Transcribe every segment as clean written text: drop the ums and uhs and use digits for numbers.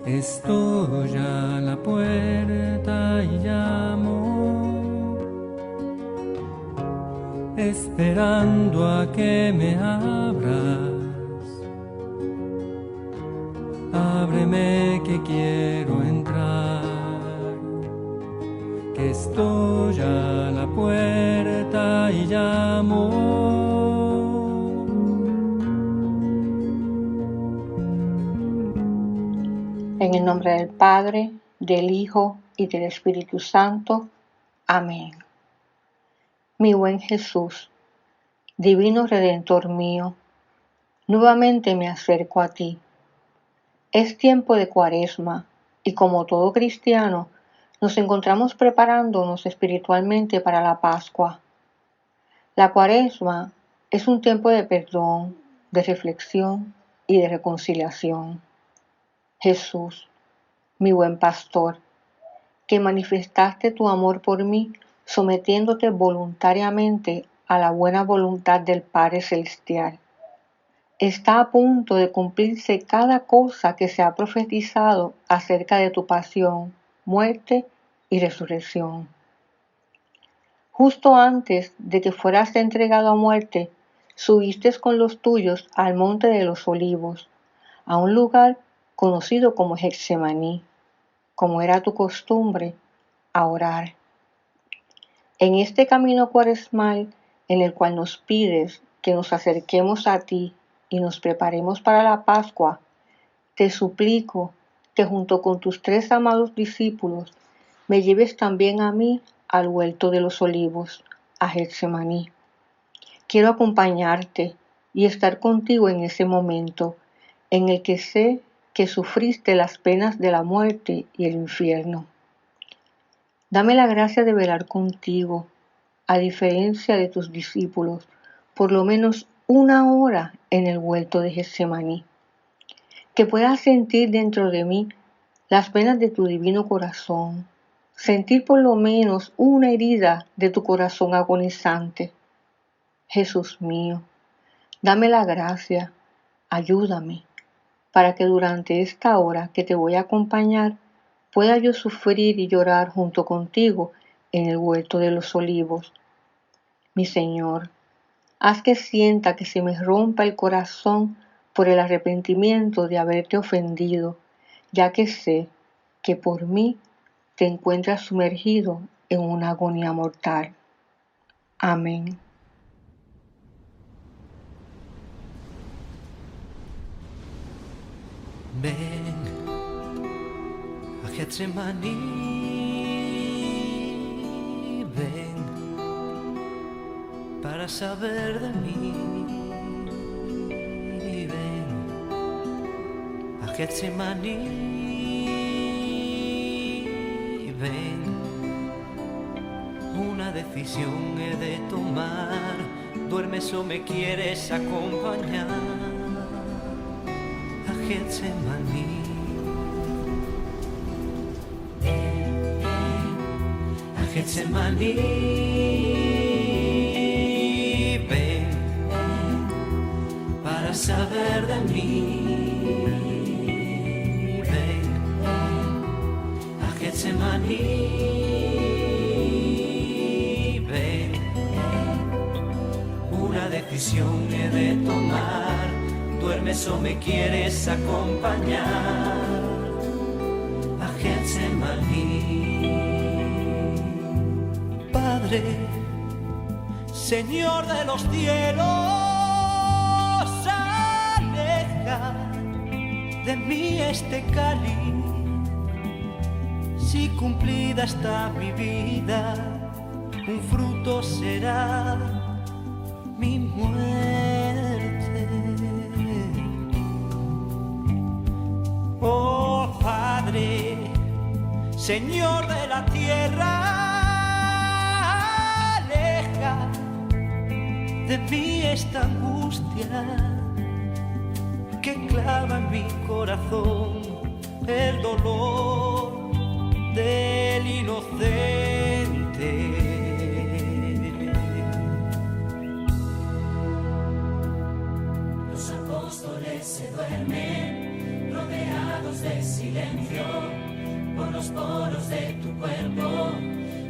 Estoy a la puerta y llamo, esperando a que me abras. Ábreme que quiero entrar, que estoy a la puerta y llamo. En el nombre del Padre, del Hijo y del Espíritu Santo. Amén. Mi buen Jesús, divino Redentor mío, nuevamente me acerco a ti. Es tiempo de Cuaresma y como todo cristiano, nos encontramos preparándonos espiritualmente para la Pascua. La Cuaresma es un tiempo de perdón, de reflexión y de reconciliación. Jesús, mi buen pastor, que manifestaste tu amor por mí, sometiéndote voluntariamente a la buena voluntad del Padre Celestial. Está a punto de cumplirse cada cosa que se ha profetizado acerca de tu pasión, muerte y resurrección. Justo antes de que fueras entregado a muerte, subiste con los tuyos al monte de los Olivos, a un lugar conocido como Getsemaní, como era tu costumbre, a orar. En este camino cuaresmal en el cual nos pides que nos acerquemos a ti y nos preparemos para la Pascua, te suplico que junto con tus 3 amados discípulos me lleves también a mí al huerto de los Olivos, a Getsemaní. Quiero acompañarte y estar contigo en ese momento en el que sé que sufriste las penas de la muerte y el infierno. Dame la gracia de velar contigo, a diferencia de tus discípulos, por lo menos 1 hora en el huerto de Getsemaní. Que puedas sentir dentro de mí las penas de tu divino corazón, sentir por lo menos una herida de tu corazón agonizante. Jesús mío, dame la gracia, ayúdame, para que durante esta hora que te voy a acompañar, pueda yo sufrir y llorar junto contigo en el huerto de los Olivos. Mi Señor, haz que sienta que se me rompa el corazón por el arrepentimiento de haberte ofendido, ya que sé que por mí te encuentras sumergido en una agonía mortal. Amén. Ven a Getsemaní, ven para saber de mí. Ven a Getsemaní, ven, una decisión he de tomar. ¿Duermes o me quieres acompañar a Getsemaní? A Getsemaní, ven para saber de mí. Ven a Getsemaní, ven, una decisión he de tomar. ¿Duermes o me quieres acompañar a Getsemaní? Padre, Señor de los cielos, aleja de mí este cáliz. Si cumplida está mi vida, un fruto será mi muerte. Oh Padre, Señor de la tierra, aleja de mí esta angustia que clava en mi corazón el dolor del inocente. Los apóstoles se duermen rodeados segundos de silencio por los poros de tu cuerpo.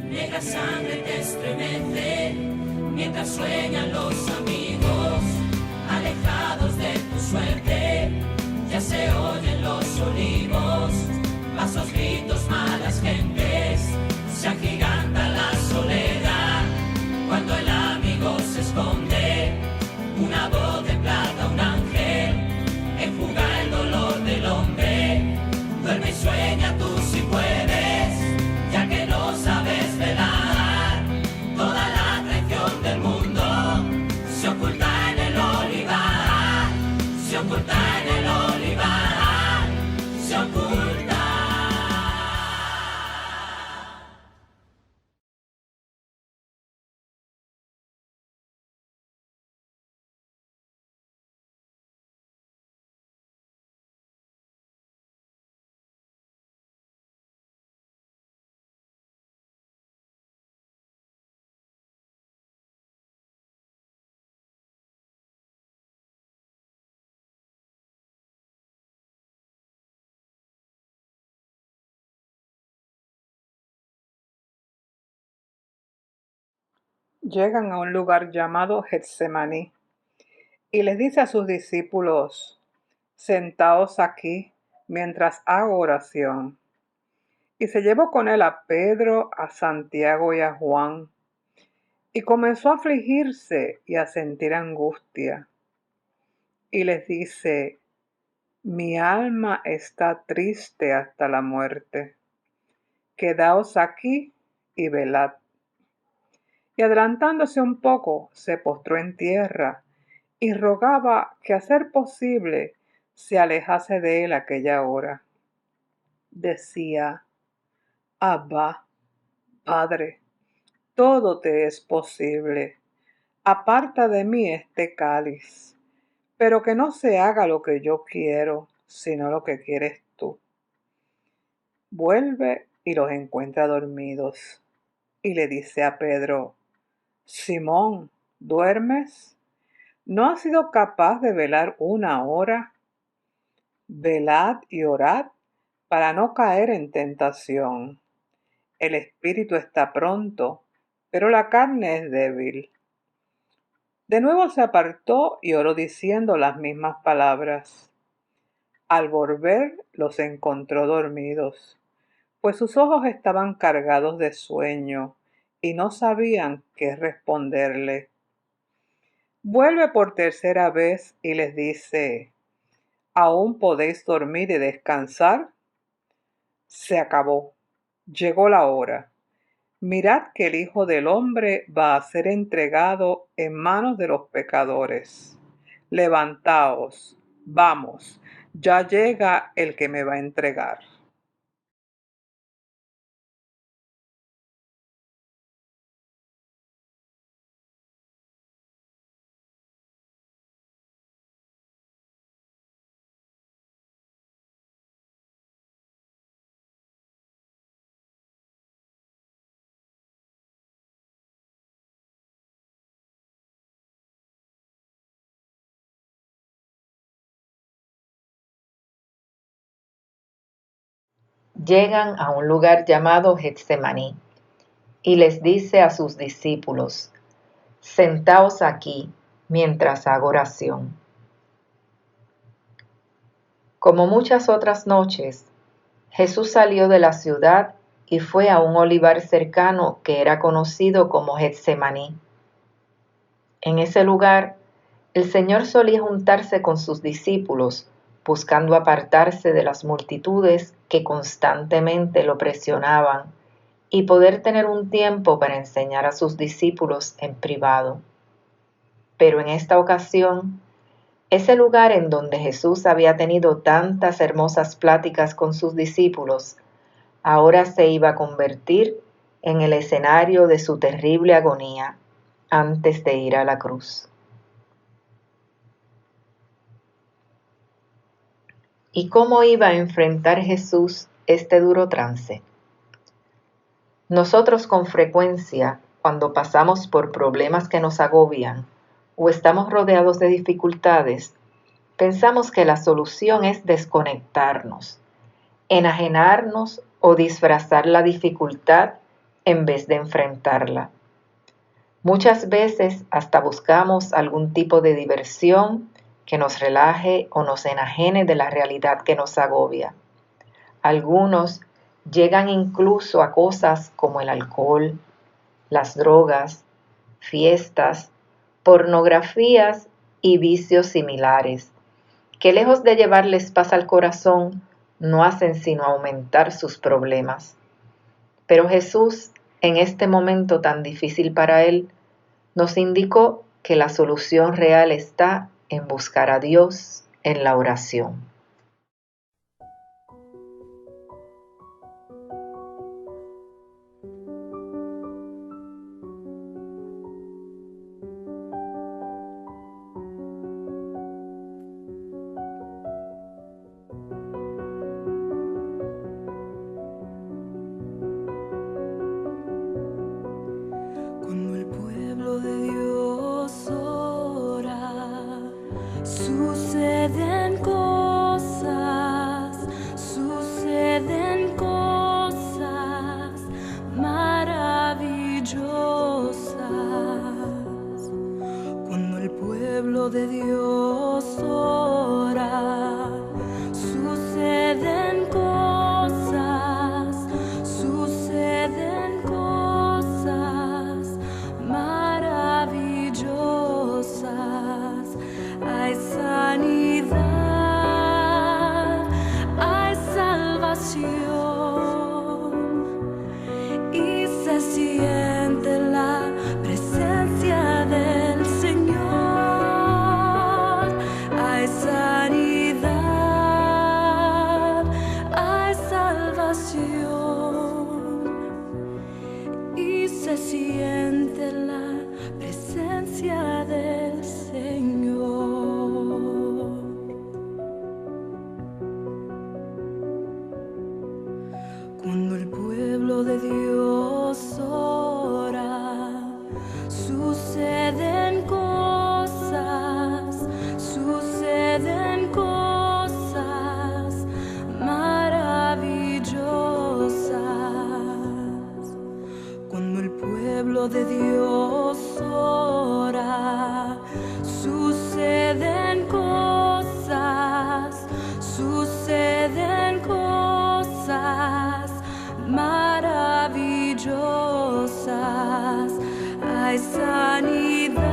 Negra sangre te estremece mientras sueñan los amigos. Alejados de tu suerte, ya se oyen los olivos. Pasos, gritos, malas gentes, se agiganta la soledad. Cuando el amigo se esconde, una voz de plata, un ángel, enjuga el dolor del hombre. Duerme y sueña tú si puedes, ya que no sabes velar. Toda la traición del mundo se oculta en el olivar, se oculta en el olivar, se oculta. Llegan a un lugar llamado Getsemaní y les dice a sus discípulos: sentaos aquí mientras hago oración. Y se llevó con él a Pedro, a Santiago y a Juan, y comenzó a afligirse y a sentir angustia. Y les dice: mi alma está triste hasta la muerte. Quedaos aquí y velad. Y adelantándose un poco, se postró en tierra y rogaba que a ser posible se alejase de él aquella hora. Decía: Abba, Padre, todo te es posible. Aparta de mí este cáliz, pero que no se haga lo que yo quiero, sino lo que quieres tú. Vuelve y los encuentra dormidos, y le dice a Pedro: Simón, ¿duermes? ¿No has sido capaz de velar una hora? Velad y orad para no caer en tentación. El espíritu está pronto, pero la carne es débil. De nuevo se apartó y oró diciendo las mismas palabras. Al volver los encontró dormidos, pues sus ojos estaban cargados de sueño y no sabían qué responderle. Vuelve por tercera vez y les dice: ¿aún podéis dormir y descansar? Se acabó, llegó la hora. Mirad que el Hijo del Hombre va a ser entregado en manos de los pecadores. Levantaos, vamos, ya llega el que me va a entregar. Llegan a un lugar llamado Getsemaní y les dice a sus discípulos: sentaos aquí mientras hago oración. Como muchas otras noches, Jesús salió de la ciudad y fue a un olivar cercano que era conocido como Getsemaní. En ese lugar, el Señor solía juntarse con sus discípulos, buscando apartarse de las multitudes que constantemente lo presionaban y poder tener un tiempo para enseñar a sus discípulos en privado. Pero en esta ocasión, ese lugar en donde Jesús había tenido tantas hermosas pláticas con sus discípulos, ahora se iba a convertir en el escenario de su terrible agonía antes de ir a la cruz. ¿Y cómo iba a enfrentar Jesús este duro trance? Nosotros con frecuencia, cuando pasamos por problemas que nos agobian o estamos rodeados de dificultades, pensamos que la solución es desconectarnos, enajenarnos o disfrazar la dificultad en vez de enfrentarla. Muchas veces hasta buscamos algún tipo de diversión que nos relaje o nos enajene de la realidad que nos agobia. Algunos llegan incluso a cosas como el alcohol, las drogas, fiestas, pornografías y vicios similares, que lejos de llevarles paz al corazón, no hacen sino aumentar sus problemas. Pero Jesús, en este momento tan difícil para él, nos indicó que la solución real está en buscar a Dios en la oración. Cuando el pueblo de Dios ora, suceden cosas maravillosas. Cuando el pueblo de Dios ora, suceden cosas maravillosas. Hay sanidad, hay salvación y se siente la presencia del Señor. Hay sanidad, hay salvación y se siente la presencia del Señor. Cuando el pueblo de Dios ora, suceden cosas maravillosas. Cuando el pueblo de Dios ora, suceden cosas maravillosas. Hay sanidad,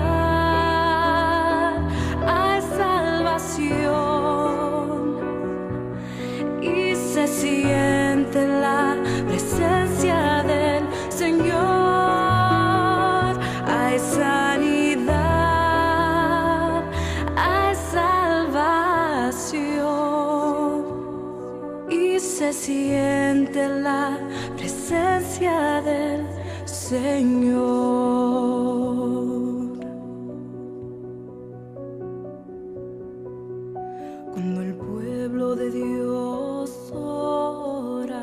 hay salvación y se siente la presencia del Señor. Hay sanidad, hay salvación y se siente la presencia del Señor. Cuando el pueblo de Dios ora.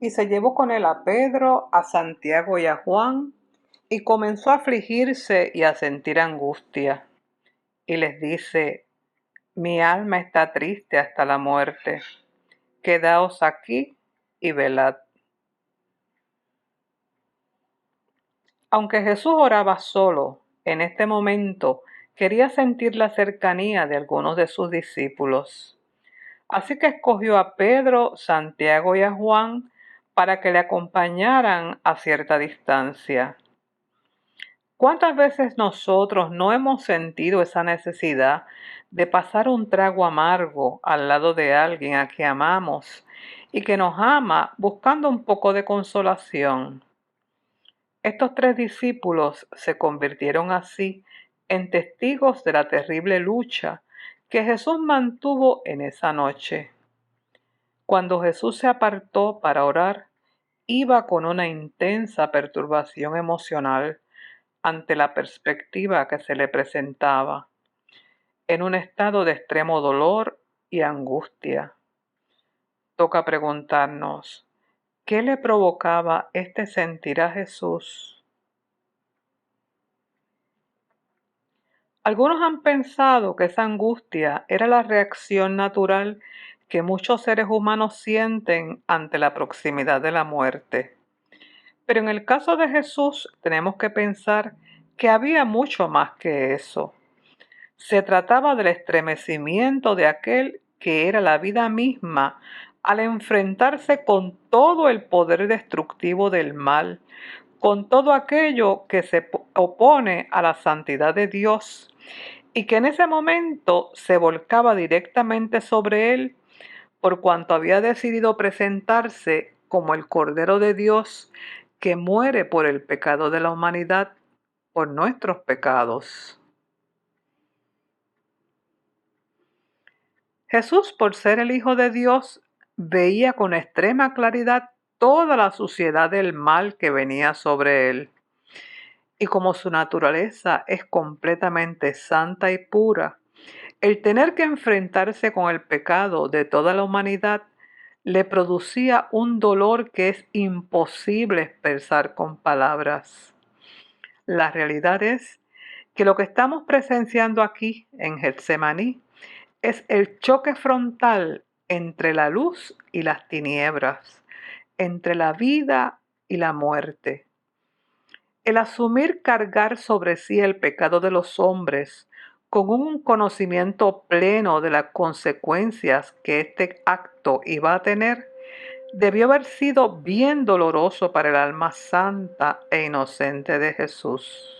Y se llevó con él a Pedro, a Santiago y a Juan, y comenzó a afligirse y a sentir angustia. Y les dice: mi alma está triste hasta la muerte. Quedaos aquí y velad. Aunque Jesús oraba solo, en este momento quería sentir la cercanía de algunos de sus discípulos. Así que escogió a Pedro, Santiago y a Juan para que le acompañaran a cierta distancia. ¿Cuántas veces nosotros no hemos sentido esa necesidad de pasar un trago amargo al lado de alguien a quien amamos y que nos ama buscando un poco de consolación? Estos 3 discípulos se convirtieron así en testigos de la terrible lucha que Jesús mantuvo en esa noche. Cuando Jesús se apartó para orar, iba con una intensa perturbación emocional ante la perspectiva que se le presentaba, en un estado de extremo dolor y angustia. Toca preguntarnos, ¿qué le provocaba este sentir a Jesús? Algunos han pensado que esa angustia era la reacción natural que muchos seres humanos sienten ante la proximidad de la muerte. Pero en el caso de Jesús tenemos que pensar que había mucho más que eso. Se trataba del estremecimiento de aquel que era la vida misma al enfrentarse con todo el poder destructivo del mal, con todo aquello que se opone a la santidad de Dios y que en ese momento se volcaba directamente sobre él por cuanto había decidido presentarse como el Cordero de Dios que muere por el pecado de la humanidad, por nuestros pecados. Jesús, por ser el Hijo de Dios, veía con extrema claridad toda la suciedad del mal que venía sobre él. Y como su naturaleza es completamente santa y pura, el tener que enfrentarse con el pecado de toda la humanidad le producía un dolor que es imposible expresar con palabras. La realidad es que lo que estamos presenciando aquí en Getsemaní es el choque frontal entre la luz y las tinieblas, entre la vida y la muerte. El asumir cargar sobre sí el pecado de los hombres con un conocimiento pleno de las consecuencias que este acto iba a tener, debió haber sido bien doloroso para el alma santa e inocente de Jesús.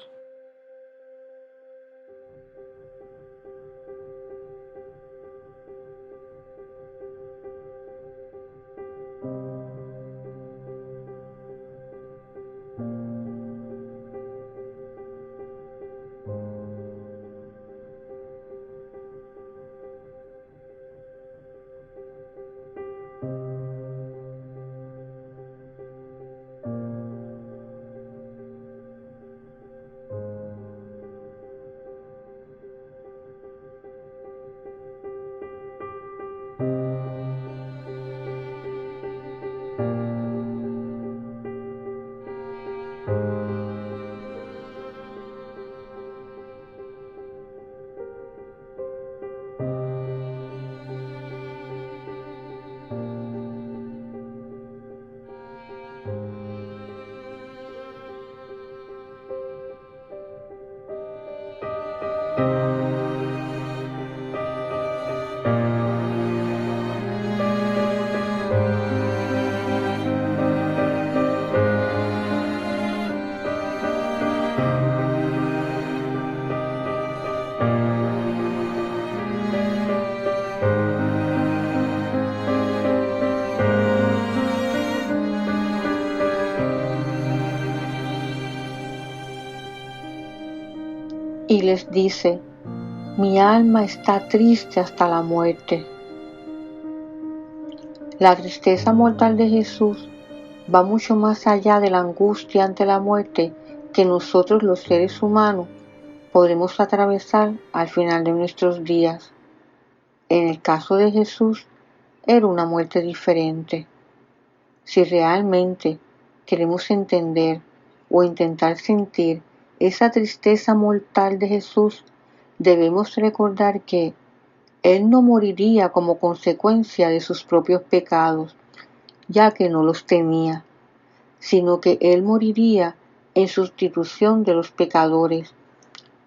Y les dice, mi alma está triste hasta la muerte. La tristeza mortal de Jesús va mucho más allá de la angustia ante la muerte que nosotros los seres humanos podremos atravesar al final de nuestros días. En el caso de Jesús, era una muerte diferente. Si realmente queremos entender o intentar sentir esa tristeza mortal de Jesús, debemos recordar que Él no moriría como consecuencia de sus propios pecados, ya que no los tenía, sino que Él moriría en sustitución de los pecadores,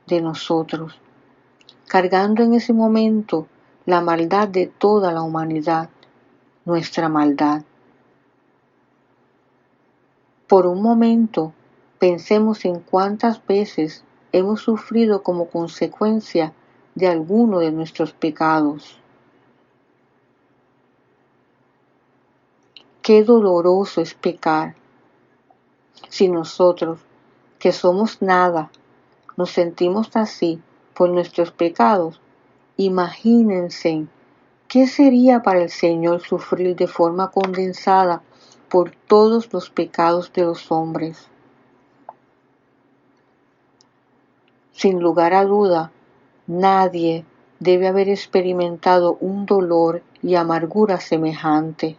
de nosotros, cargando en ese momento la maldad de toda la humanidad, nuestra maldad. Por un momento, pensemos en cuántas veces hemos sufrido como consecuencia de alguno de nuestros pecados. Qué doloroso es pecar. Si nosotros que somos nada, nos sentimos así por nuestros pecados, imagínense qué sería para el Señor sufrir de forma condensada por todos los pecados de los hombres. Sin lugar a duda, nadie debe haber experimentado un dolor y amargura semejante.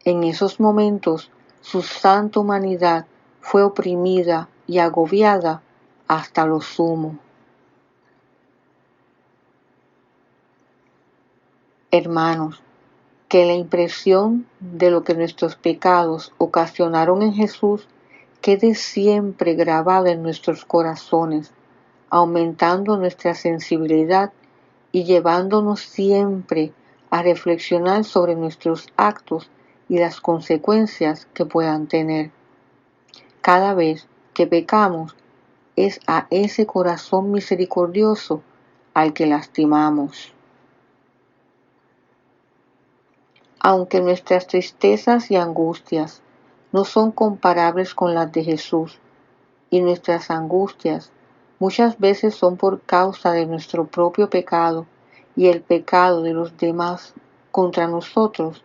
En esos momentos, su santa humanidad fue oprimida y agobiada hasta lo sumo. Hermanos, que la impresión de lo que nuestros pecados ocasionaron en Jesús quede siempre grabada en nuestros corazones, aumentando nuestra sensibilidad y llevándonos siempre a reflexionar sobre nuestros actos y las consecuencias que puedan tener. Cada vez que pecamos, es a ese corazón misericordioso al que lastimamos. Aunque nuestras tristezas y angustias no son comparables con las de Jesús, y nuestras angustias muchas veces son por causa de nuestro propio pecado y el pecado de los demás contra nosotros,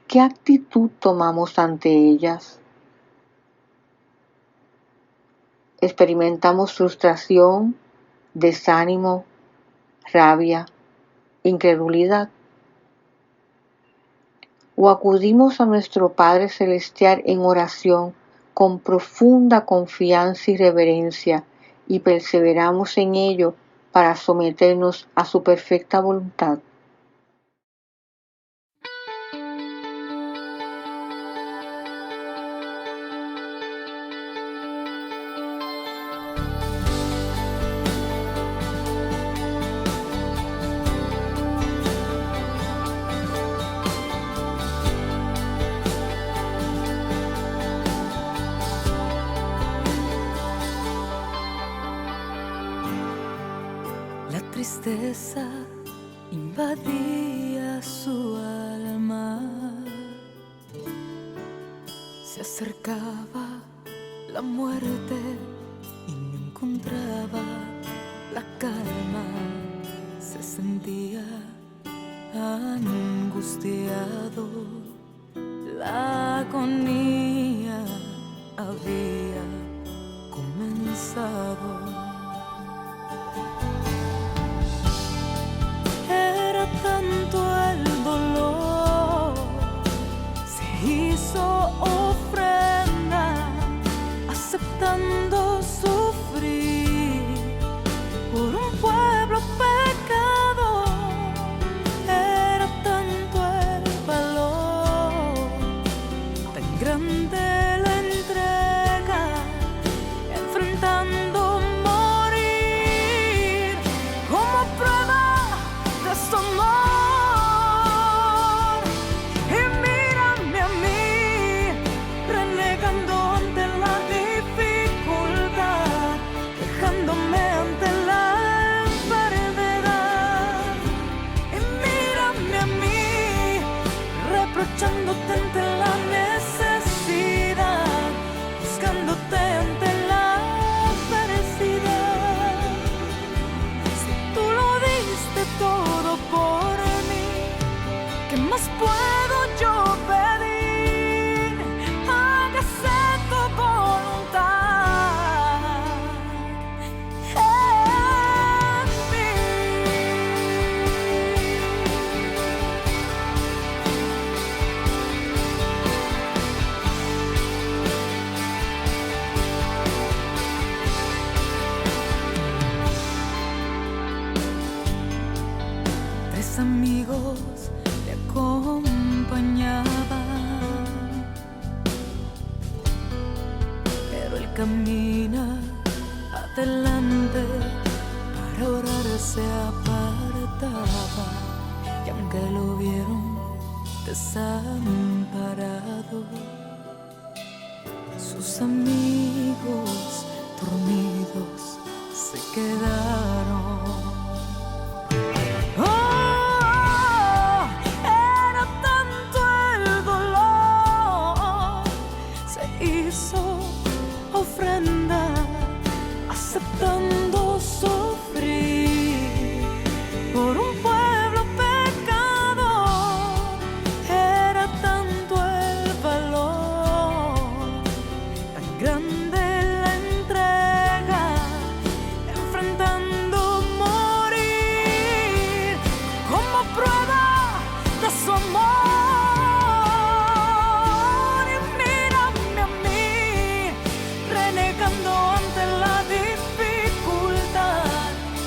¿qué actitud tomamos ante ellas? Experimentamos frustración, desánimo, rabia, incredulidad. O acudimos a nuestro Padre Celestial en oración con profunda confianza y reverencia y perseveramos en ello para someternos a su perfecta voluntad. La tristeza invadía su alma, se acercaba la muerte y no encontraba la calma, se sentía angustiado, la agonía había comenzado. Tanto el dolor, se hizo ofrenda, aceptando sufrir por un pueblo pecador. Era tanto el valor, tan grande la entrega, enfrentando morir como prueba de su amor. Y mírame a mí, renegando ante la dificultad, dejándome ante la enfermedad. Y mírame a mí, reprochándote ante la necesidad, buscándote ante la adversidad. Si tú lo diste todo por mí, ¿qué más puedo yo pedir? Hágase tu voluntad en mí. Tres amigos le acompañaban, pero él camina adelante, para orar se apartaba, y aunque lo vieron desamparado, sus amigos dormidos se quedaron. Era tanto el dolor, se hizo tanto sufrir por un pueblo pecador, era tanto el valor, tan grande la entrega, enfrentando morir como prueba de su amor. Y mírame a mí, renegando ante la dificultad,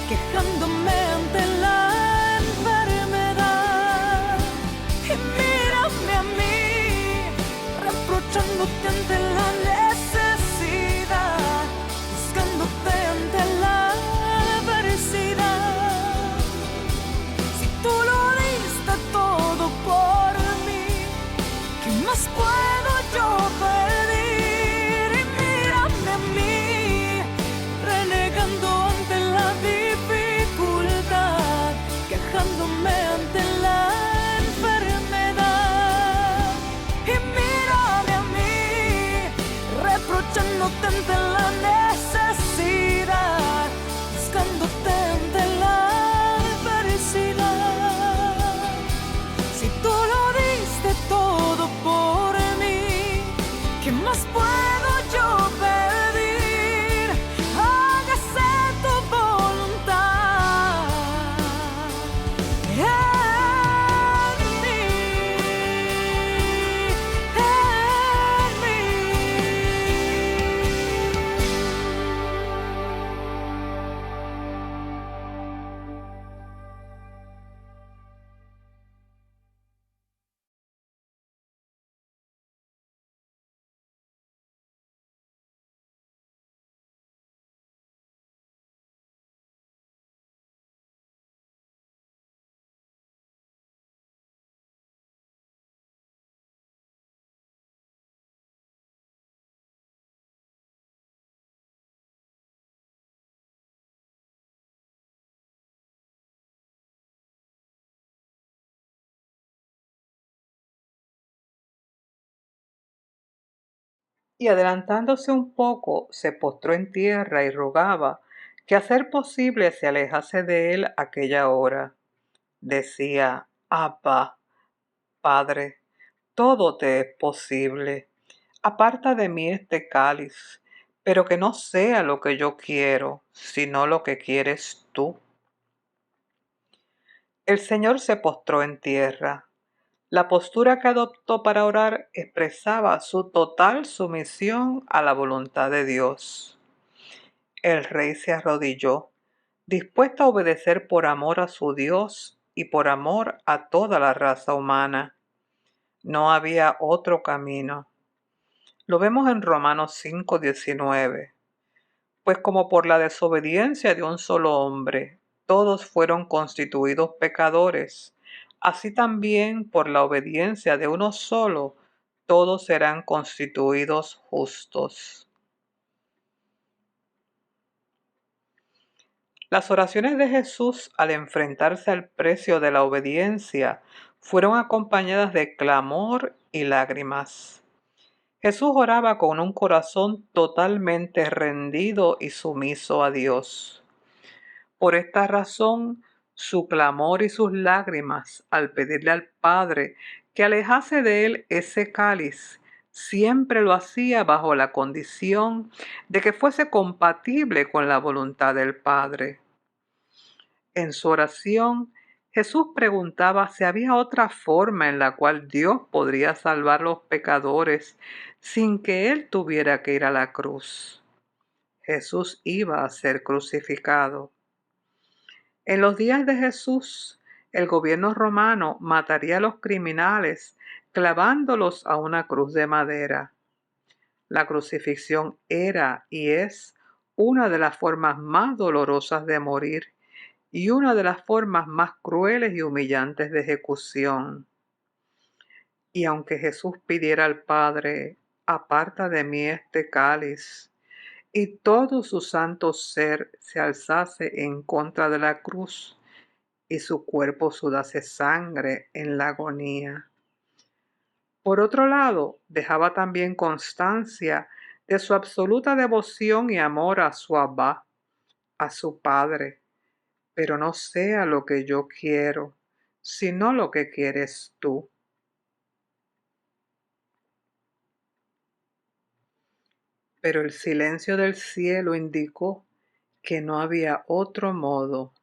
quejándome ante la enfermedad. Y mírame a mí, reprochándote ante la necesidad, buscándote ante la adversidad. Si tú lo diste todo por mí, ¿qué más puedo yo pedir? Y mírame a mí, renegando ante la dificultad, quejándome ante la enfermedad. Y mírame a mí, reprochándote ante la necesidad, buscándote ante la adversidad. Si tú lo diste todo por mí, ¿qué más puedo yo pedir? Hágase tu voluntad en mí, Y adelantándose un poco, se postró en tierra y rogaba que a ser posible se alejase de él aquella hora. Decía: Abba, Padre, todo te es posible. Aparta de mí este cáliz, pero que no sea lo que yo quiero, sino lo que quieres tú. El Señor se postró en tierra. La postura que adoptó para orar expresaba su total sumisión a la voluntad de Dios. El rey se arrodilló, dispuesto a obedecer por amor a su Dios y por amor a toda la raza humana. No había otro camino. Lo vemos en Romanos 5:19. Pues como por la desobediencia de un solo hombre todos fueron constituidos pecadores, así también por la obediencia de uno solo todos serán constituidos justos. Las oraciones de Jesús al enfrentarse al precio de la obediencia fueron acompañadas de clamor y lágrimas. Jesús oraba con un corazón totalmente rendido y sumiso a Dios. Por esta razón, su clamor y sus lágrimas al pedirle al Padre que alejase de él ese cáliz, siempre lo hacía bajo la condición de que fuese compatible con la voluntad del Padre. En su oración, Jesús preguntaba si había otra forma en la cual Dios podría salvar a los pecadores sin que Él tuviera que ir a la cruz. Jesús iba a ser crucificado. En los días de Jesús, el gobierno romano mataría a los criminales clavándolos a una cruz de madera. La crucifixión era y es una de las formas más dolorosas de morir y una de las formas más crueles y humillantes de ejecución. Y aunque Jesús pidiera al Padre: aparta de mí este cáliz, y todo su santo ser se alzase en contra de la cruz, y su cuerpo sudase sangre en la agonía. Por otro lado, dejaba también constancia de su absoluta devoción y amor a su Abba, a su padre, pero no sea lo que yo quiero, sino lo que quieres tú. Pero el silencio del cielo indicó que no había otro modo.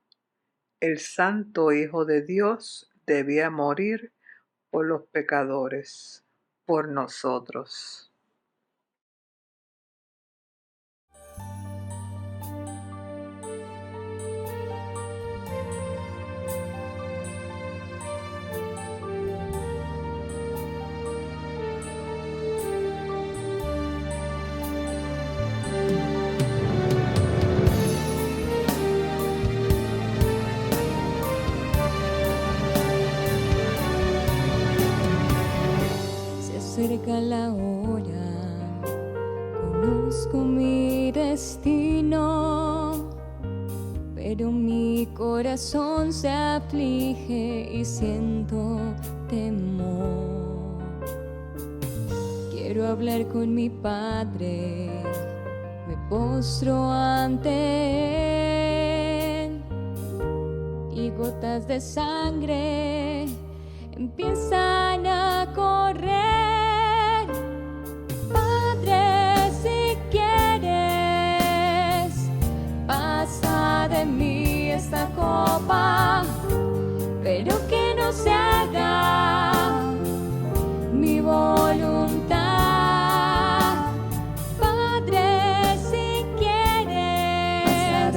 El Santo Hijo de Dios debía morir por los pecadores, por nosotros. Se acerca la hora, conozco mi destino, pero mi corazón se aflige y siento temor. Quiero hablar con mi Padre, me postro ante Él y gotas de sangre empiezan a correr. Padre, si quieres, pasa de mí esta copa, pero que no se haga mi voluntad. Padre, si quieres,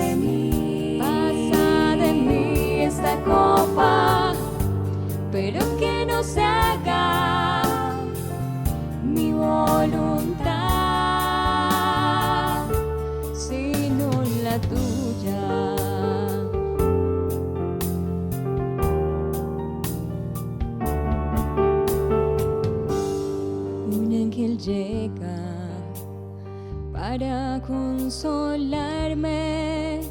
pasa de mí esta copa, pero que no se haga mi voluntad, sino la tuya. Un ángel llega para consolarme.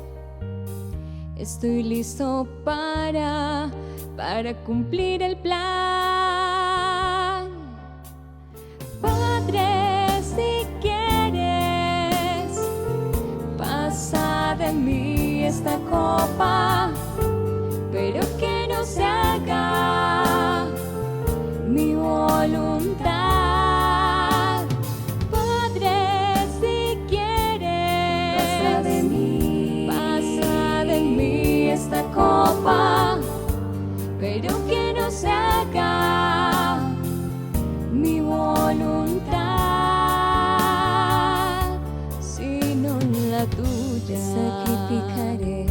Estoy listo para cumplir el plan. Padre, si quieres, pasa de mí esta copa, pero que no se haga mi voluntad. Padre, si quieres, pasa de mí esta copa, pero que no se haga mi voluntad, sino la tuya. Sacrificaré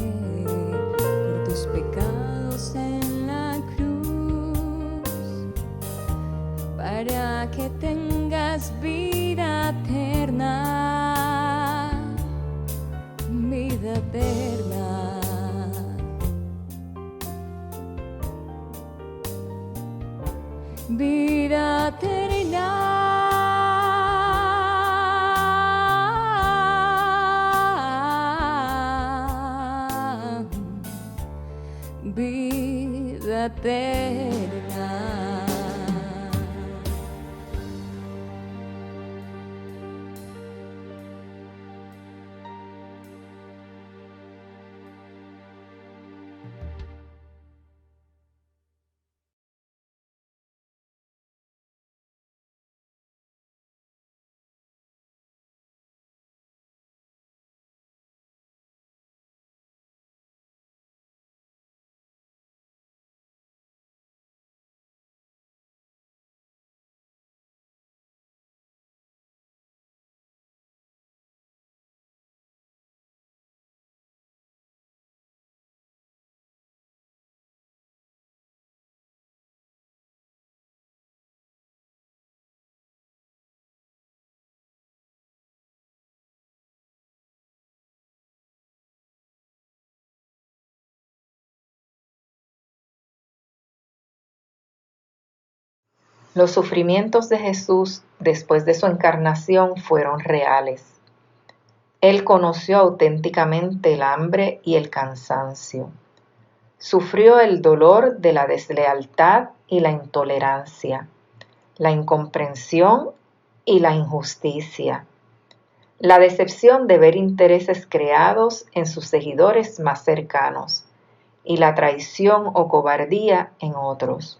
por tus pecados en la cruz, para que tengas vida eterna, vida eterna. Vida eterna. Vida eterna. Los sufrimientos de Jesús después de su encarnación fueron reales. Él conoció auténticamente el hambre y el cansancio. Sufrió el dolor de la deslealtad y la intolerancia, la incomprensión y la injusticia, La decepción de ver intereses creados en sus seguidores más cercanos y la traición o cobardía en otros.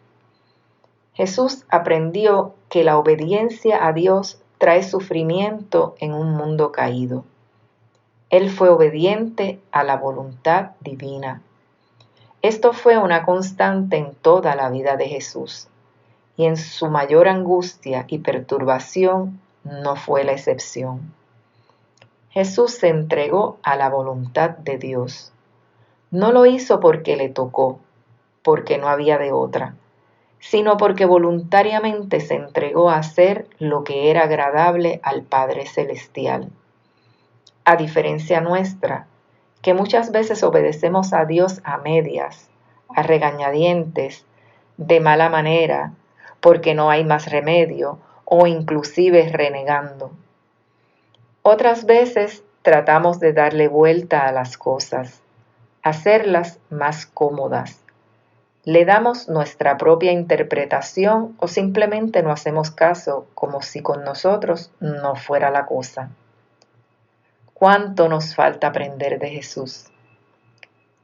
Jesús aprendió que la obediencia a Dios trae sufrimiento en un mundo caído. Él fue obediente a la voluntad divina. Esto fue una constante en toda la vida de Jesús, y en su mayor angustia y perturbación no fue la excepción. Jesús se entregó a la voluntad de Dios. No lo hizo porque le tocó, porque no había de otra, sino porque voluntariamente se entregó a hacer lo que era agradable al Padre Celestial. A diferencia nuestra, que muchas veces obedecemos a Dios a medias, a regañadientes, de mala manera, porque no hay más remedio, o inclusive renegando. Otras veces tratamos de darle vuelta a las cosas, hacerlas más cómodas. Le damos nuestra propia interpretación o simplemente no hacemos caso como si con nosotros no fuera la cosa. ¿Cuánto nos falta aprender de Jesús?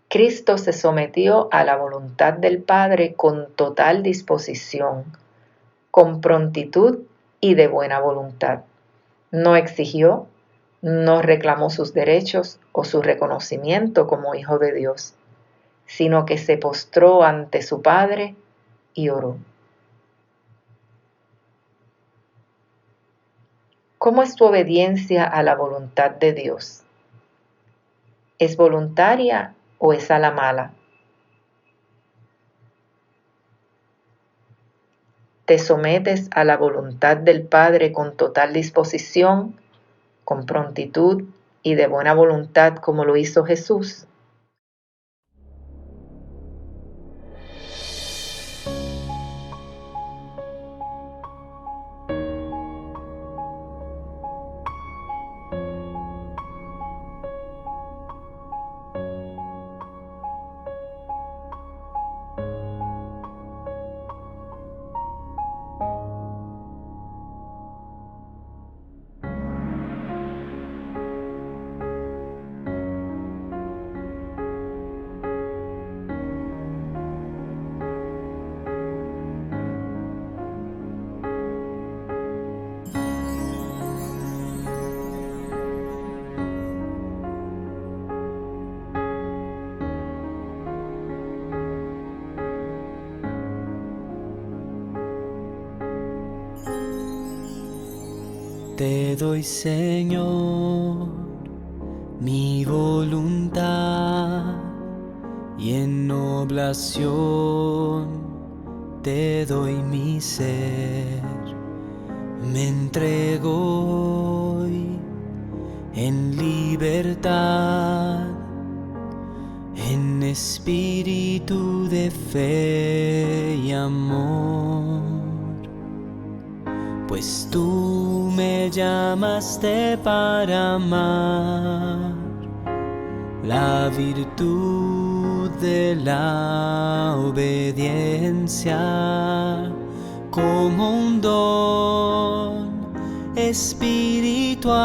Cristo se sometió a la voluntad del Padre con total disposición, con prontitud y de buena voluntad. No exigió, no reclamó sus derechos o su reconocimiento como Hijo de Dios, sino que se postró ante su Padre y oró. ¿Cómo es tu obediencia a la voluntad de Dios? ¿Es voluntaria o es a la mala? ¿Te sometes a la voluntad del Padre con total disposición, con prontitud y de buena voluntad como lo hizo Jesús? Te doy, Señor, mi voluntad y en oblación te doy mi ser. Me entrego hoy en libertad, en espíritu de fe y amor. Pues tú me llamaste para amar la virtud de la obediencia como un don espiritual,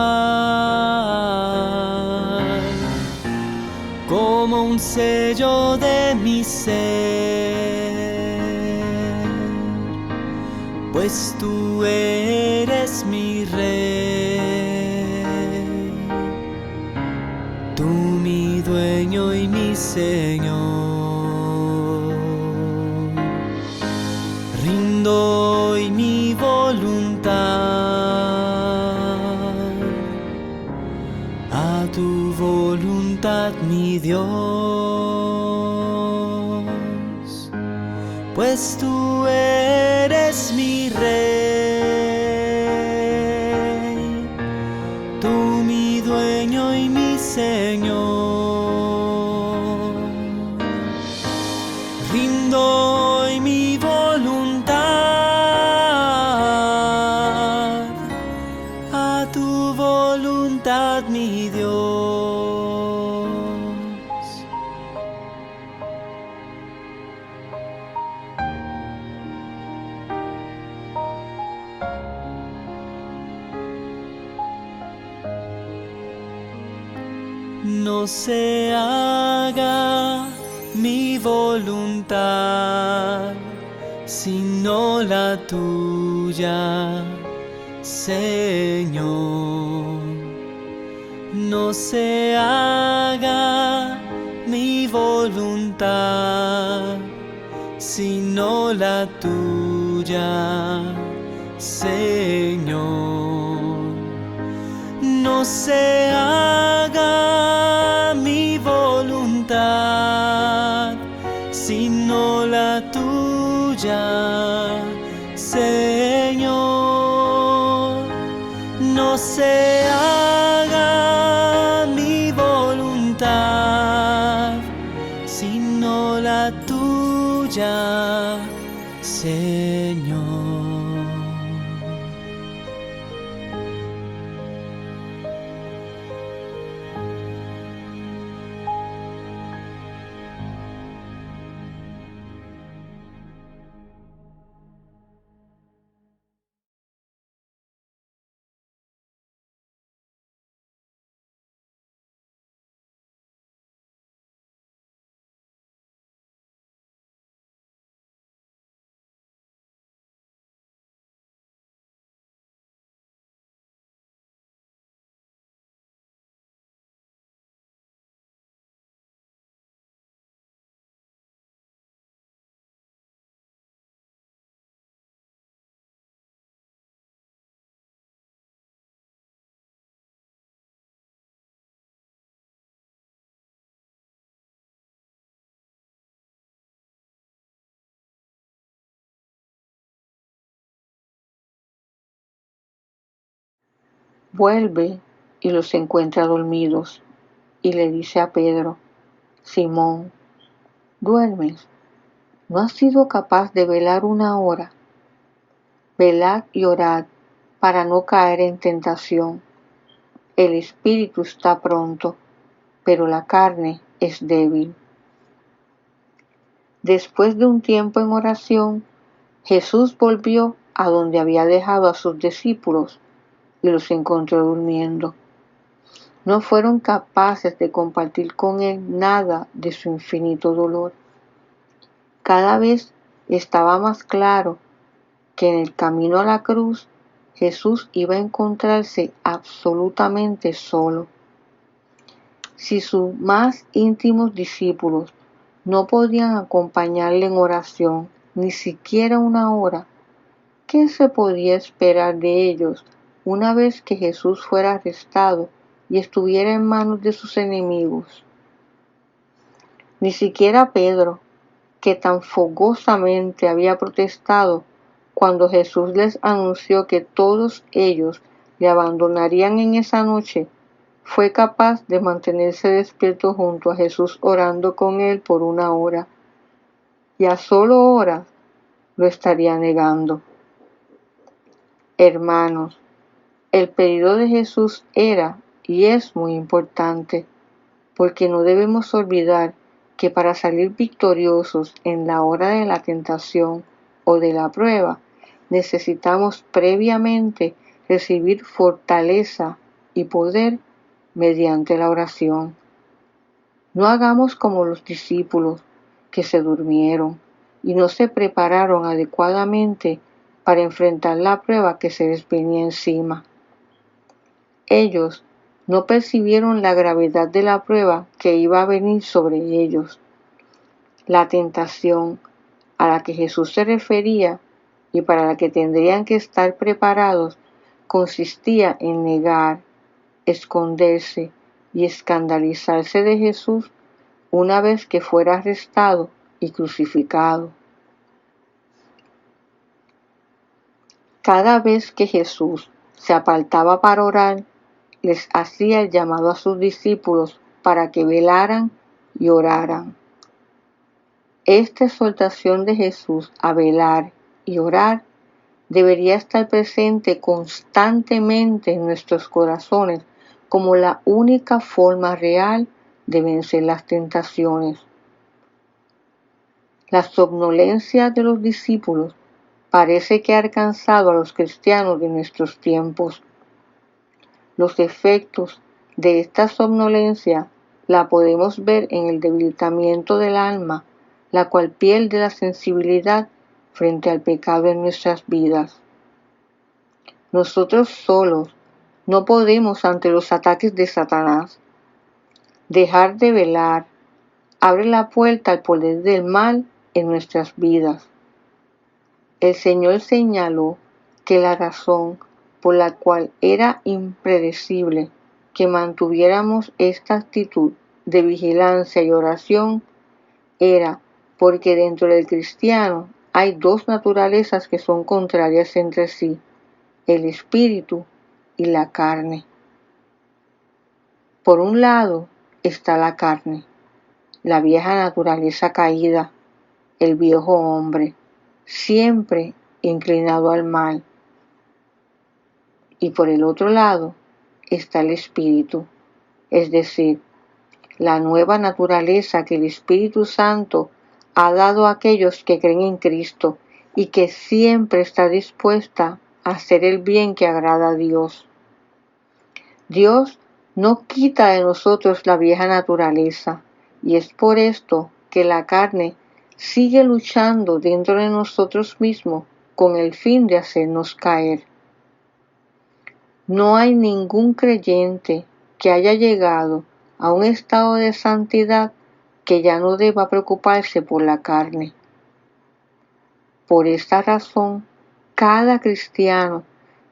como un sello de mi ser. Pues tú eres mi rey, tú mi dueño y mi Señor. Rindo hoy mi voluntad a tu voluntad, mi Dios, pues tú eres mi rey, tú mi dueño y mi Señor. Rindo hoy mi voluntad a tu voluntad, mi Dios. no se haga mi voluntad, sino la tuya, Señor. No se haga mi voluntad, sino la tuya, Señor. No se haga mi voluntad, sino la tuya, Señor. No se haga mi voluntad, sino la tuya, Señor. Vuelve y los encuentra dormidos, y le dice a Pedro: Simón, ¿duermes? ¿No has sido capaz de velar una hora? Velad y orad para no caer en tentación. El espíritu está pronto, pero la carne es débil. Después de un tiempo en oración, Jesús volvió a donde había dejado a sus discípulos y los encontró durmiendo. No fueron capaces de compartir con él nada de su infinito dolor. Cada vez estaba más claro que en el camino a la cruz Jesús iba a encontrarse absolutamente solo. Si sus más íntimos discípulos no podían acompañarle en oración ni siquiera una hora, ¿qué se podía esperar de ellos una vez que Jesús fuera arrestado y estuviera en manos de sus enemigos? Ni siquiera Pedro, que tan fogosamente había protestado cuando Jesús les anunció que todos ellos le abandonarían en esa noche, fue capaz de mantenerse despierto junto a Jesús orando con él por una hora, y a solo horas lo estaría negando. Hermanos, el pedido de Jesús era y es muy importante, porque no debemos olvidar que para salir victoriosos en la hora de la tentación o de la prueba, necesitamos previamente recibir fortaleza y poder mediante la oración. No hagamos como los discípulos que se durmieron y no se prepararon adecuadamente para enfrentar la prueba que se les venía encima. Ellos no percibieron la gravedad de la prueba que iba a venir sobre ellos. La tentación a la que Jesús se refería y para la que tendrían que estar preparados consistía en negar, esconderse y escandalizarse de Jesús una vez que fuera arrestado y crucificado. Cada vez que Jesús se apartaba para orar, les hacía el llamado a sus discípulos para que velaran y oraran. Esta exhortación de Jesús a velar y orar debería estar presente constantemente en nuestros corazones como la única forma real de vencer las tentaciones. La somnolencia de los discípulos parece que ha alcanzado a los cristianos de nuestros tiempos. Los efectos de esta somnolencia la podemos ver en el debilitamiento del alma, la cual pierde la sensibilidad frente al pecado en nuestras vidas. Nosotros solos no podemos ante los ataques de Satanás. Dejar de velar abre la puerta al poder del mal en nuestras vidas. El Señor señaló que la razón por la cual era impredecible que mantuviéramos esta actitud de vigilancia y oración era porque dentro del cristiano hay dos naturalezas que son contrarias entre sí, el espíritu y la carne. Por un lado está la carne, la vieja naturaleza caída, el viejo hombre, siempre inclinado al mal. Y por el otro lado está el espíritu, es decir, la nueva naturaleza que el Espíritu Santo ha dado a aquellos que creen en Cristo y que siempre está dispuesta a hacer el bien que agrada a Dios. Dios no quita de nosotros la vieja naturaleza, y es por esto que la carne sigue luchando dentro de nosotros mismos con el fin de hacernos caer. No hay ningún creyente que haya llegado a un estado de santidad que ya no deba preocuparse por la carne. Por esta razón, cada cristiano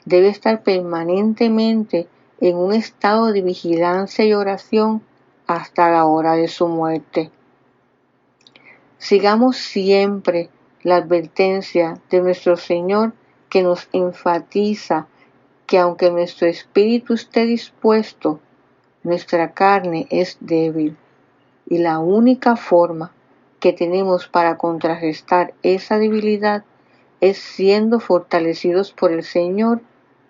debe estar permanentemente en un estado de vigilancia y oración hasta la hora de su muerte. Sigamos siempre la advertencia de nuestro Señor que nos enfatiza que aunque nuestro espíritu esté dispuesto, nuestra carne es débil y la única forma que tenemos para contrarrestar esa debilidad es siendo fortalecidos por el Señor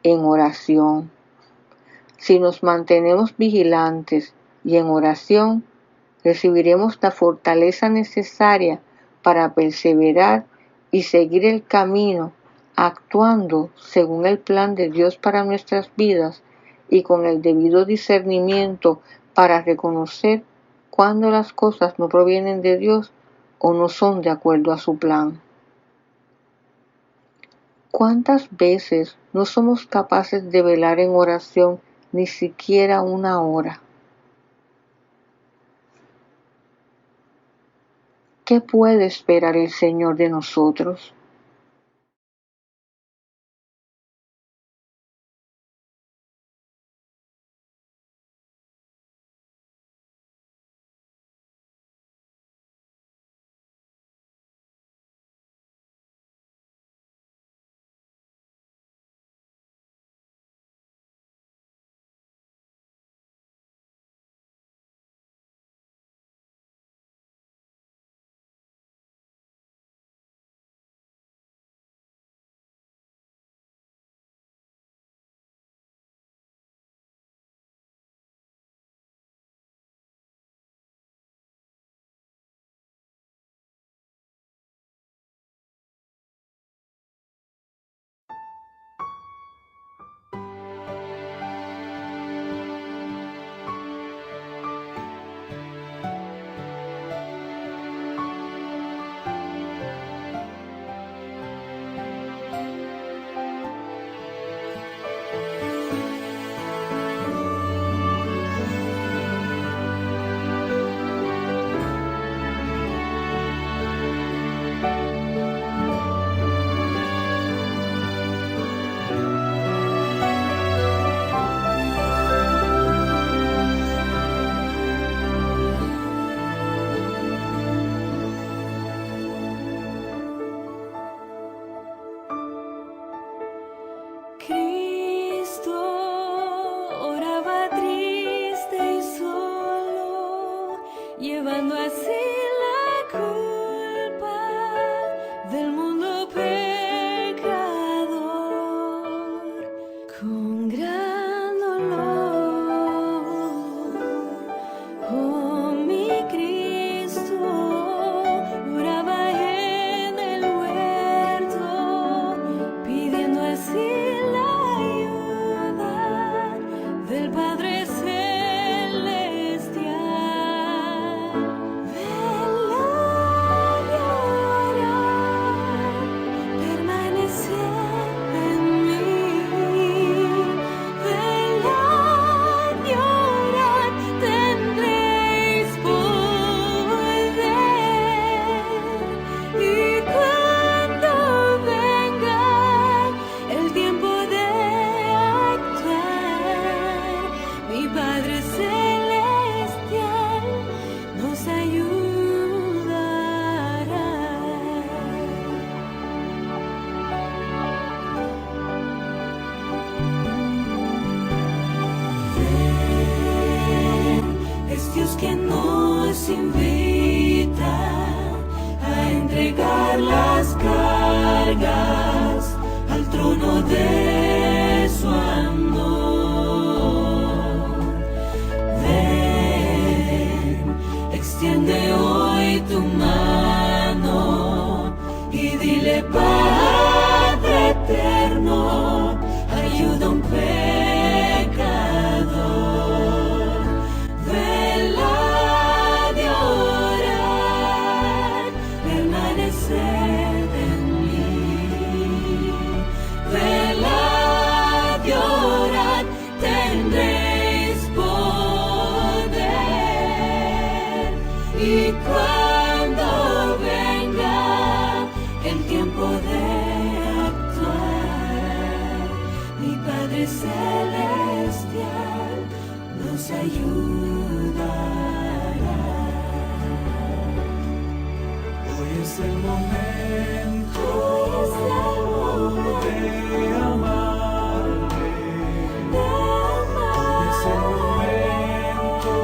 en oración. Si nos mantenemos vigilantes y en oración, recibiremos la fortaleza necesaria para perseverar y seguir el camino, actuando según el plan de Dios para nuestras vidas y con el debido discernimiento para reconocer cuando las cosas no provienen de Dios o no son de acuerdo a su plan. ¿Cuántas veces no somos capaces de velar en oración ni siquiera una hora? ¿Qué puede esperar el Señor de nosotros? nos invita a entregar las cargas al trono de su amor. Ven, extiende hoy tu mano y dile: Padre eterno, ayuda a un pecador. Vela de orar, permaneced en mí. Vela de orar, tendréis poder. Y cuando venga el tiempo de actuar, mi Padre Celestial nos ayudará. Hoy es el momento de amarle. Hoy es el momento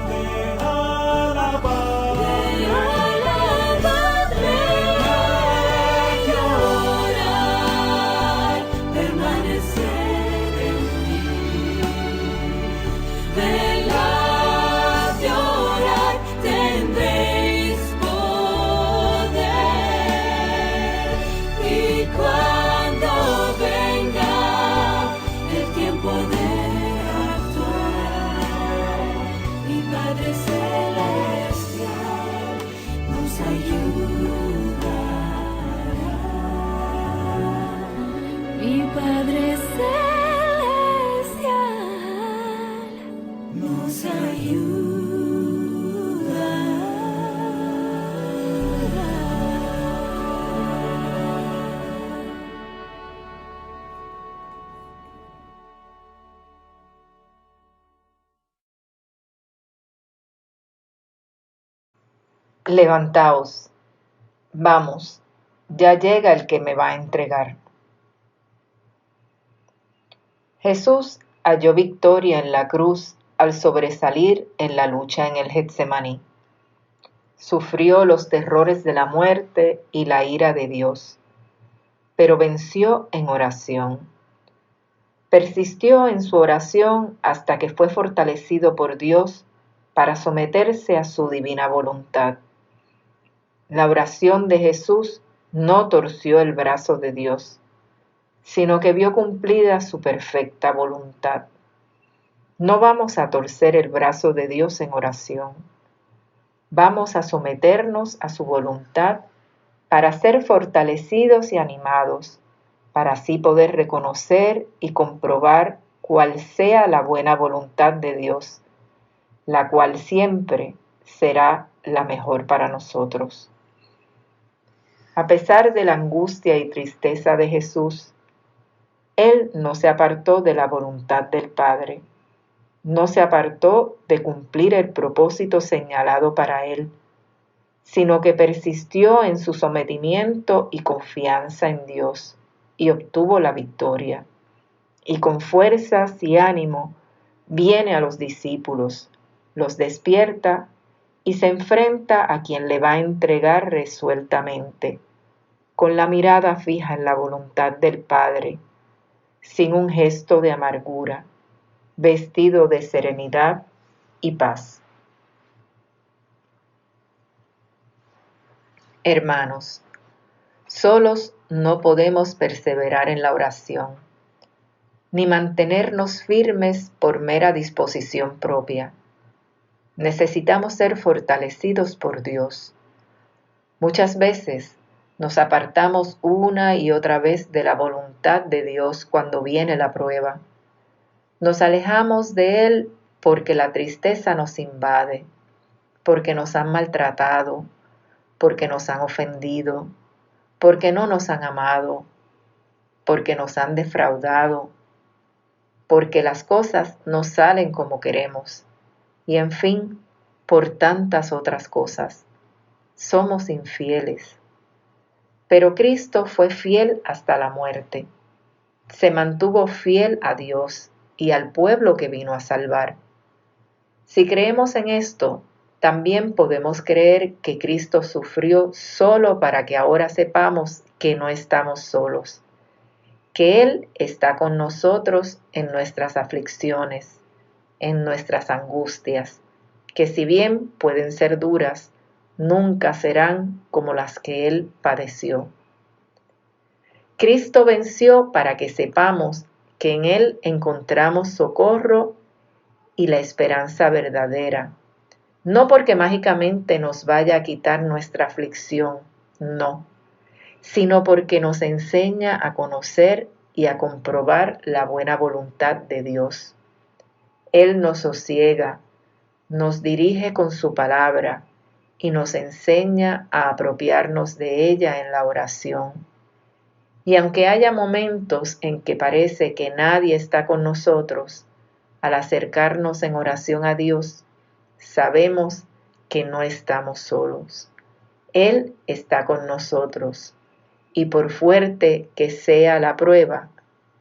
de alabarle. Permanecer en mí. Vela de orar, tendréis poder. Y cuando venga el tiempo de actuar, mi Padre Celestial nos ayudará. Mi Padre Celestial nos ayudará. Levantaos, vamos, ya llega el que me va a entregar. Jesús halló victoria en la cruz al sobresalir en la lucha en el Getsemaní. Sufrió los terrores de la muerte y la ira de Dios, pero venció en oración. Persistió en su oración hasta que fue fortalecido por Dios para someterse a su divina voluntad. La oración de Jesús no torció el brazo de Dios, sino que vio cumplida su perfecta voluntad. No vamos a torcer el brazo de Dios en oración. Vamos a someternos a su voluntad para ser fortalecidos y animados, para así poder reconocer y comprobar cuál sea la buena voluntad de Dios, la cual siempre será la mejor para nosotros. A pesar de la angustia y tristeza de Jesús, Él no se apartó de la voluntad del Padre, no se apartó de cumplir el propósito señalado para Él, sino que persistió en su sometimiento y confianza en Dios y obtuvo la victoria. Y con fuerzas y ánimo viene a los discípulos, los despierta y se enfrenta a quien le va a entregar resueltamente, con la mirada fija en la voluntad del Padre, sin un gesto de amargura, vestido de serenidad y paz. Hermanos, solos no podemos perseverar en la oración, ni mantenernos firmes por mera disposición propia. Necesitamos ser fortalecidos por Dios. Muchas veces nos apartamos una y otra vez de la voluntad de Dios cuando viene la prueba. Nos alejamos de Él porque la tristeza nos invade, porque nos han maltratado, porque nos han ofendido, porque no nos han amado, porque nos han defraudado, porque las cosas no salen como queremos, y en fin, por tantas otras cosas. Somos infieles. Pero Cristo fue fiel hasta la muerte. Se mantuvo fiel a Dios y al pueblo que vino a salvar. Si creemos en esto, También podemos creer que Cristo sufrió solo para que ahora sepamos que no estamos solos, que Él está con nosotros en nuestras aflicciones, en nuestras angustias, que si bien pueden ser duras, nunca serán como las que Él padeció. Cristo venció para que sepamos que en Él encontramos socorro y la esperanza verdadera. No porque mágicamente nos vaya a quitar nuestra aflicción, no, sino porque nos enseña a conocer y a comprobar la buena voluntad de Dios. Él nos sosiega, nos dirige con su palabra y nos enseña a apropiarnos de ella en la oración. Y aunque haya momentos en que parece que nadie está con nosotros, al acercarnos en oración a Dios, sabemos que no estamos solos. Él está con nosotros y por fuerte que sea la prueba,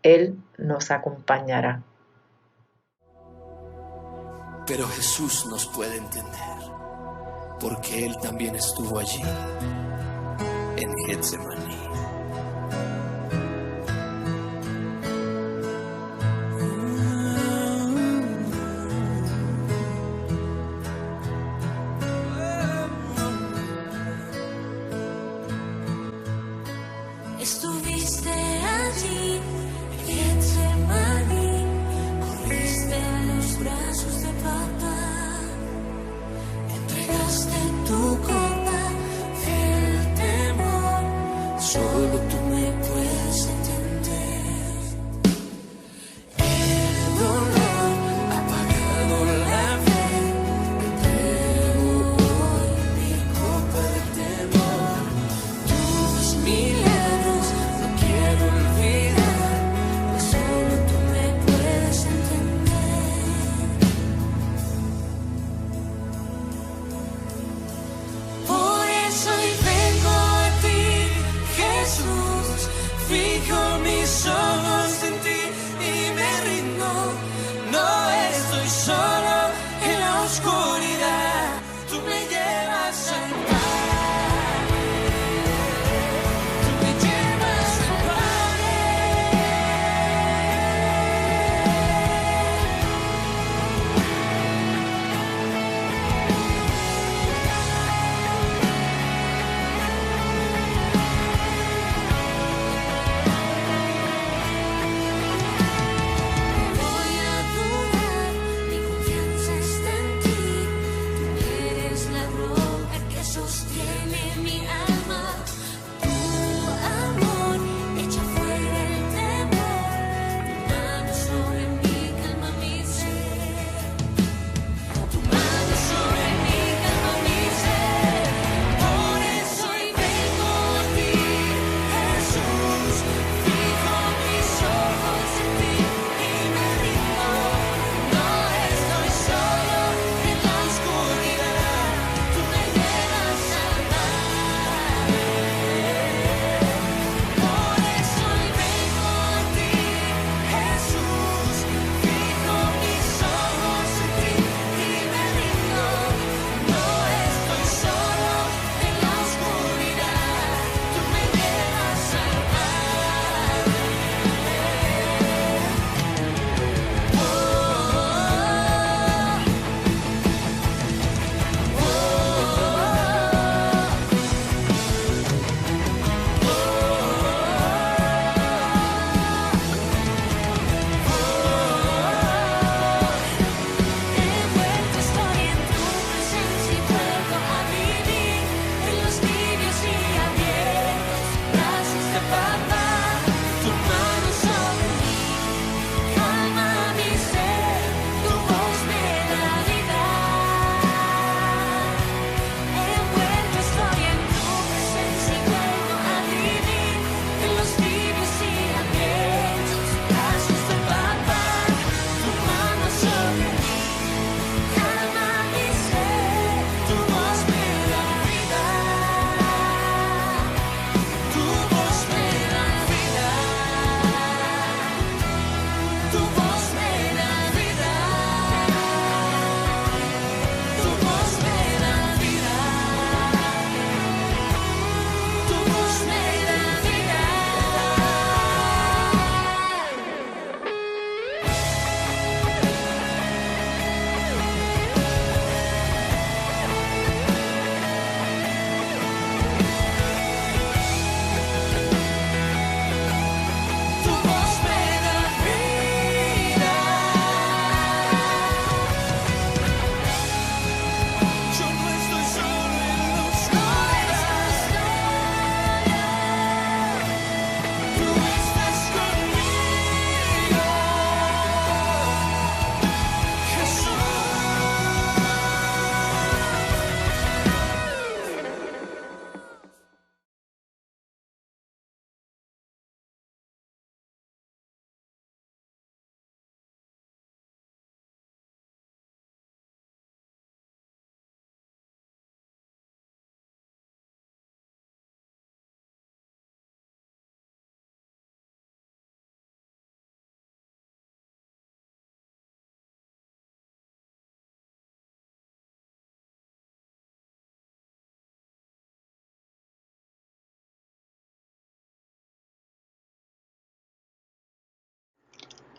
Él nos acompañará. Pero Jesús nos puede entender, porque Él también estuvo allí, en Getsemaní. Estuviste allí, en Getsemaní, corriste en los brazos de papá, entregaste tu copa del temor, solo tú me puedes entender. El dolor ha apagado la fe, entrego hoy mi copa del temor, tus milagros no quiero olvidar, pues solo tú me puedes entender. Por eso hoy vengo a ti, Jesús, fijo mis ojos en ti y me rindo. No estoy solo en la oscuridad, tú me llevas en paz, tú me llevas en paz. Voy a dudar, mi confianza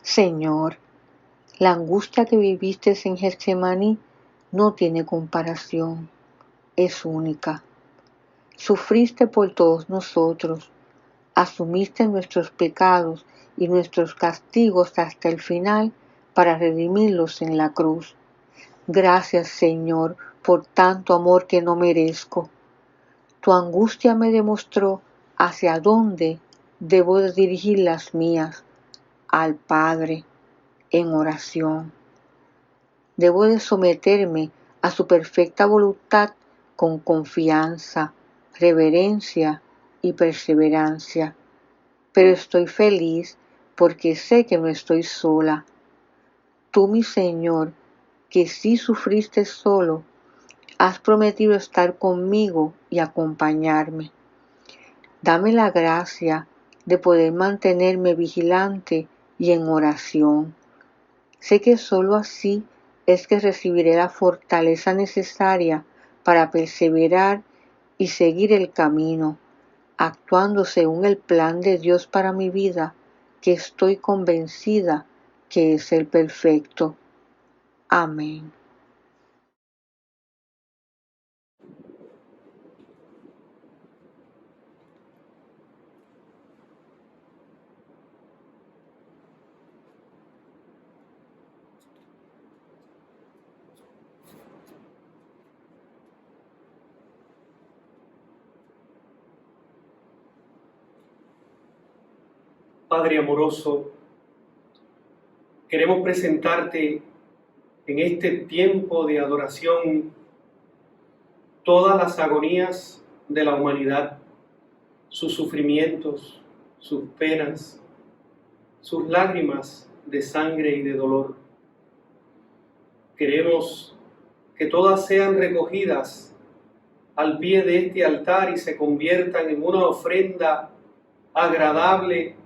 Señor, la angustia que viviste en Getsemaní no tiene comparación, es única. Sufriste por todos nosotros, asumiste nuestros pecados y nuestros castigos hasta el final para redimirlos en la cruz. Gracias, Señor, por tanto amor que no merezco. Tu angustia me demostró hacia dónde debo de dirigir las mías, al Padre, en oración. Debo de someterme a su perfecta voluntad con confianza, reverencia y perseverancia. Pero estoy feliz porque sé que no estoy sola. Tú, mi Señor, que sí sufriste solo, has prometido estar conmigo y acompañarme. Dame la gracia de poder mantenerme vigilante y en oración. Sé que solo así es que recibiré la fortaleza necesaria para perseverar y seguir el camino, actuando según el plan de Dios para mi vida, que estoy convencida que es el perfecto. Amén. Padre amoroso, queremos presentarte en este tiempo de adoración todas las agonías de la humanidad, sus sufrimientos, sus penas, sus lágrimas de sangre y de dolor. Queremos que todas sean recogidas al pie de este altar y se conviertan en una ofrenda agradable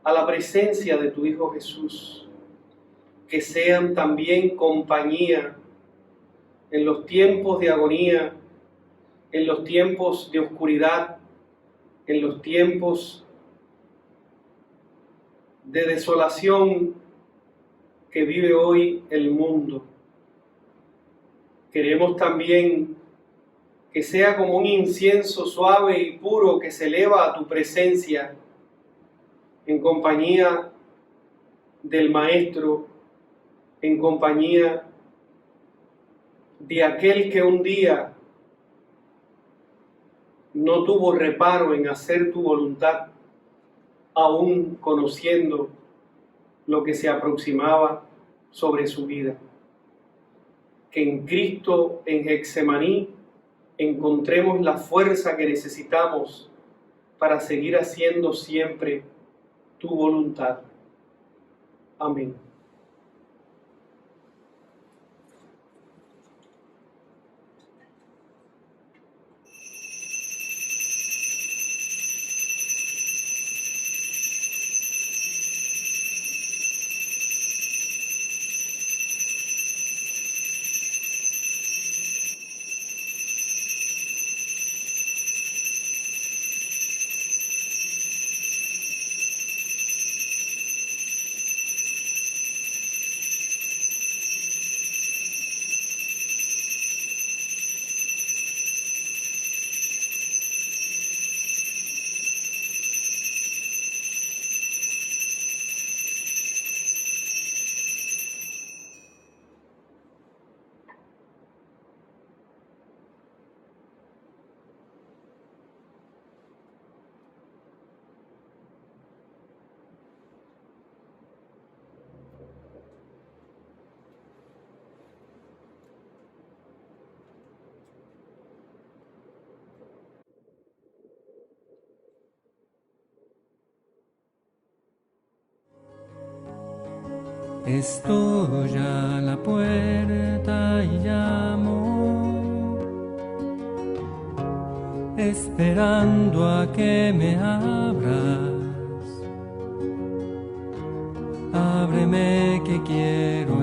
a la presencia de tu Hijo Jesús, que sean también compañía en los tiempos de agonía, en los tiempos de oscuridad, en los tiempos de desolación que vive hoy el mundo. Queremos también que sea como un incienso suave y puro que se eleva a tu presencia, en compañía del Maestro, en compañía de aquel que un día no tuvo reparo en hacer tu voluntad, aún conociendo lo que se aproximaba sobre su vida. Que en Cristo, en Getsemaní, encontremos la fuerza que necesitamos para seguir haciendo siempre tu voluntad. Amén. Estoy a la puerta y llamo, esperando a que me abras. Ábreme que quiero